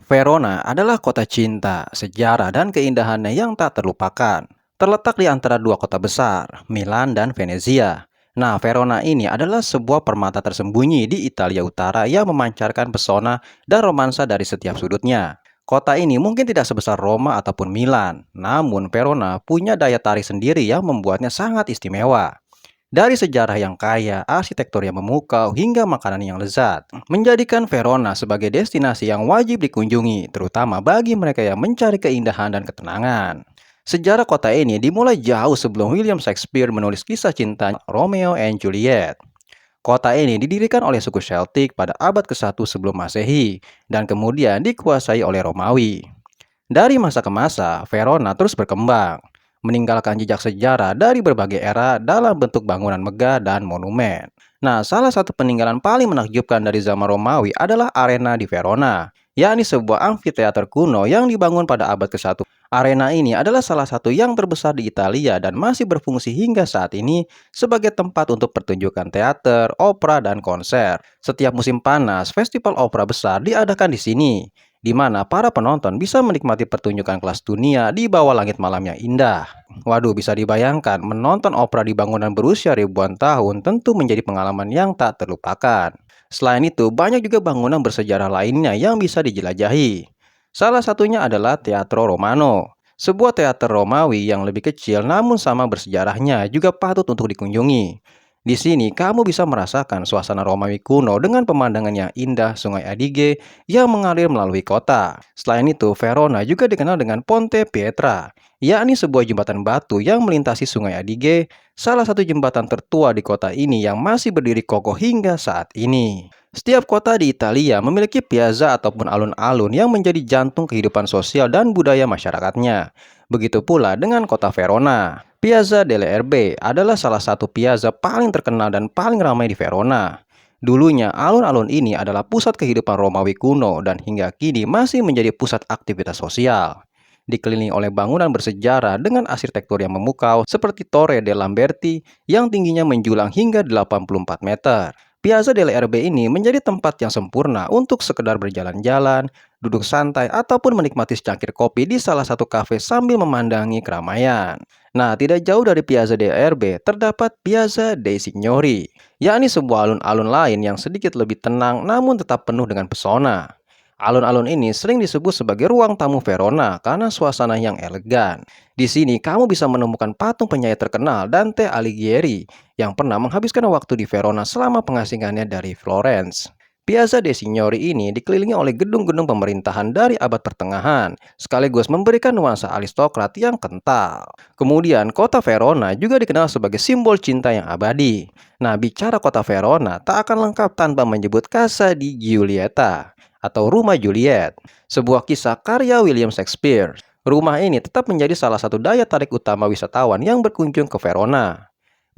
Verona adalah kota cinta, sejarah, dan keindahannya yang tak terlupakan. Terletak di antara dua kota besar, Milan dan Venezia. Nah, Verona ini adalah sebuah permata tersembunyi di Italia Utara yang memancarkan pesona dan romansa dari setiap sudutnya. Kota ini mungkin tidak sebesar Roma ataupun Milan, namun Verona punya daya tarik sendiri yang membuatnya sangat istimewa. Dari sejarah yang kaya, arsitektur yang memukau, hingga makanan yang lezat, menjadikan Verona sebagai destinasi yang wajib dikunjungi, terutama bagi mereka yang mencari keindahan dan ketenangan. Sejarah kota ini dimulai jauh sebelum William Shakespeare menulis kisah cinta Romeo and Juliet. Kota ini didirikan oleh suku Celtic pada abad ke-1 sebelum Masehi dan kemudian dikuasai oleh Romawi. Dari masa ke masa, Verona terus berkembang, meninggalkan jejak sejarah dari berbagai era dalam bentuk bangunan megah dan monumen. Nah, salah satu peninggalan paling menakjubkan dari zaman Romawi adalah arena di Verona, yakni sebuah amfiteater kuno yang dibangun pada abad ke-1. Arena ini adalah salah satu yang terbesar di Italia dan masih berfungsi hingga saat ini sebagai tempat untuk pertunjukan teater, opera, dan konser. Setiap musim panas, festival opera besar diadakan di sini, di mana para penonton bisa menikmati pertunjukan kelas dunia di bawah langit malam yang indah. Waduh, bisa dibayangkan menonton opera di bangunan berusia ribuan tahun tentu menjadi pengalaman yang tak terlupakan. Selain itu, banyak juga bangunan bersejarah lainnya yang bisa dijelajahi. Salah satunya adalah Teatro Romano, sebuah teater Romawi yang lebih kecil namun sama bersejarahnya juga patut untuk dikunjungi. Di sini kamu bisa merasakan suasana Romawi kuno dengan pemandangan yang indah Sungai Adige yang mengalir melalui kota. Selain itu, Verona juga dikenal dengan Ponte Pietra, yakni sebuah jembatan batu yang melintasi Sungai Adige, salah satu jembatan tertua di kota ini yang masih berdiri kokoh hingga saat ini. Setiap kota di Italia memiliki piazza ataupun alun-alun yang menjadi jantung kehidupan sosial dan budaya masyarakatnya. Begitu pula dengan kota Verona. Piazza delle Erbe adalah salah satu piazza paling terkenal dan paling ramai di Verona. Dulunya, alun-alun ini adalah pusat kehidupan Romawi kuno dan hingga kini masih menjadi pusat aktivitas sosial. Dikelilingi oleh bangunan bersejarah dengan arsitektur yang memukau seperti Torre de' Lamberti yang tingginya menjulang hingga 84 meter. Piazza delle Erbe ini menjadi tempat yang sempurna untuk sekedar berjalan-jalan, duduk santai, ataupun menikmati secangkir kopi di salah satu kafe sambil memandangi keramaian. Nah, tidak jauh dari Piazza delle Erbe terdapat Piazza dei Signori, yakni sebuah alun-alun lain yang sedikit lebih tenang namun tetap penuh dengan pesona. Alun-alun ini sering disebut sebagai ruang tamu Verona karena suasana yang elegan. Di sini kamu bisa menemukan patung penyair terkenal Dante Alighieri yang pernah menghabiskan waktu di Verona selama pengasingannya dari Florence. Piazza dei Signori ini dikelilingi oleh gedung-gedung pemerintahan dari abad pertengahan, sekaligus memberikan nuansa aristokrat yang kental. Kemudian, kota Verona juga dikenal sebagai simbol cinta yang abadi. Nah, bicara kota Verona tak akan lengkap tanpa menyebut Casa di Giulietta atau Rumah Juliet, sebuah kisah karya William Shakespeare. Rumah ini tetap menjadi salah satu daya tarik utama wisatawan yang berkunjung ke Verona.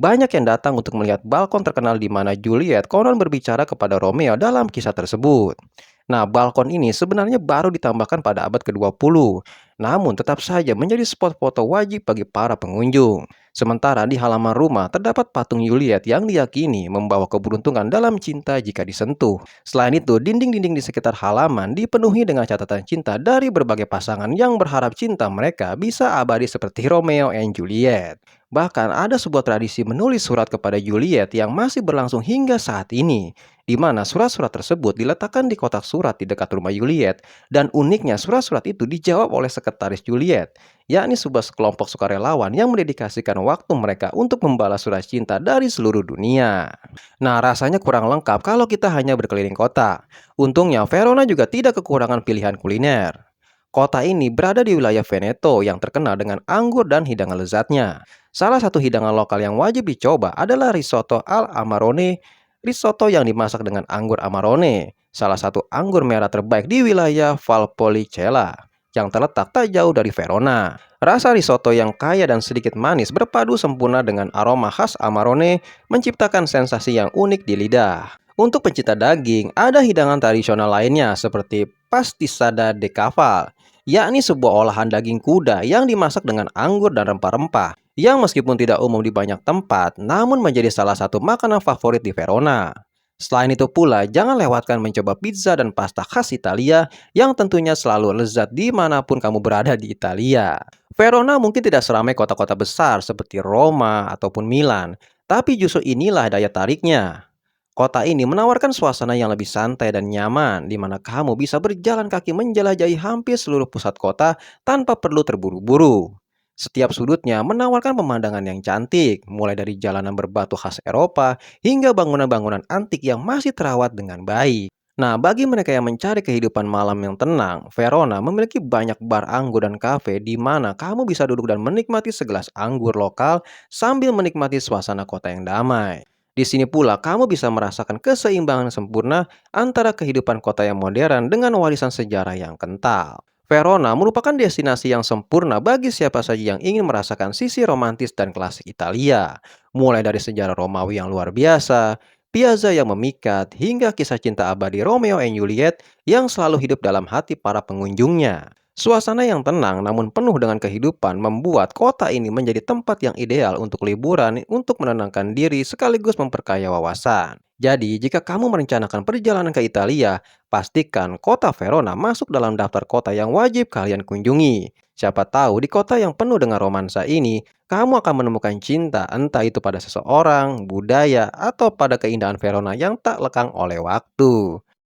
Banyak yang datang untuk melihat balkon terkenal di mana Juliet konon berbicara kepada Romeo dalam kisah tersebut. Nah, balkon ini sebenarnya baru ditambahkan pada abad ke-20, namun tetap saja menjadi spot foto wajib bagi para pengunjung. Sementara di halaman rumah terdapat patung Juliet yang diyakini membawa keberuntungan dalam cinta jika disentuh. Selain itu, dinding-dinding di sekitar halaman dipenuhi dengan catatan cinta dari berbagai pasangan yang berharap cinta mereka bisa abadi seperti Romeo and Juliet. Bahkan ada sebuah tradisi menulis surat kepada Juliet yang masih berlangsung hingga saat ini, di mana surat-surat tersebut diletakkan di kotak surat di dekat rumah Juliet, dan uniknya surat-surat itu dijawab oleh sekretaris Juliet, yakni sebuah kelompok sukarelawan yang mendedikasikan waktu mereka untuk membalas surat cinta dari seluruh dunia. Nah, rasanya kurang lengkap kalau kita hanya berkeliling kota. Untungnya, Verona juga tidak kekurangan pilihan kuliner. Kota ini berada di wilayah Veneto yang terkenal dengan anggur dan hidangan lezatnya. Salah satu hidangan lokal yang wajib dicoba adalah risotto al Amarone. Risotto yang dimasak dengan anggur Amarone, salah satu anggur merah terbaik di wilayah Valpolicella, yang terletak tak jauh dari Verona. Rasa risotto yang kaya dan sedikit manis berpadu sempurna dengan aroma khas Amarone menciptakan sensasi yang unik di lidah. Untuk pencinta daging, ada hidangan tradisional lainnya seperti pastisada de caval, yakni sebuah olahan daging kuda yang dimasak dengan anggur dan rempah-rempah, yang meskipun tidak umum di banyak tempat, namun menjadi salah satu makanan favorit di Verona. Selain itu pula, jangan lewatkan mencoba pizza dan pasta khas Italia yang tentunya selalu lezat dimanapun kamu berada di Italia. Verona mungkin tidak seramai kota-kota besar seperti Roma ataupun Milan, tapi justru inilah daya tariknya. Kota ini menawarkan suasana yang lebih santai dan nyaman, di mana kamu bisa berjalan kaki menjelajahi hampir seluruh pusat kota tanpa perlu terburu-buru. Setiap sudutnya menawarkan pemandangan yang cantik, mulai dari jalanan berbatu khas Eropa hingga bangunan-bangunan antik yang masih terawat dengan baik. Nah, bagi mereka yang mencari kehidupan malam yang tenang, Verona memiliki banyak bar anggur dan kafe di mana kamu bisa duduk dan menikmati segelas anggur lokal sambil menikmati suasana kota yang damai. Di sini pula kamu bisa merasakan keseimbangan sempurna antara kehidupan kota yang modern dengan warisan sejarah yang kental. Verona merupakan destinasi yang sempurna bagi siapa saja yang ingin merasakan sisi romantis dan klasik Italia, mulai dari sejarah Romawi yang luar biasa, piazza yang memikat, hingga kisah cinta abadi Romeo and Juliet yang selalu hidup dalam hati para pengunjungnya. Suasana yang tenang namun penuh dengan kehidupan membuat kota ini menjadi tempat yang ideal untuk liburan untuk menenangkan diri sekaligus memperkaya wawasan. Jadi, jika kamu merencanakan perjalanan ke Italia, pastikan kota Verona masuk dalam daftar kota yang wajib kalian kunjungi. Siapa tahu di kota yang penuh dengan romansa ini, kamu akan menemukan cinta entah itu pada seseorang, budaya, atau pada keindahan Verona yang tak lekang oleh waktu.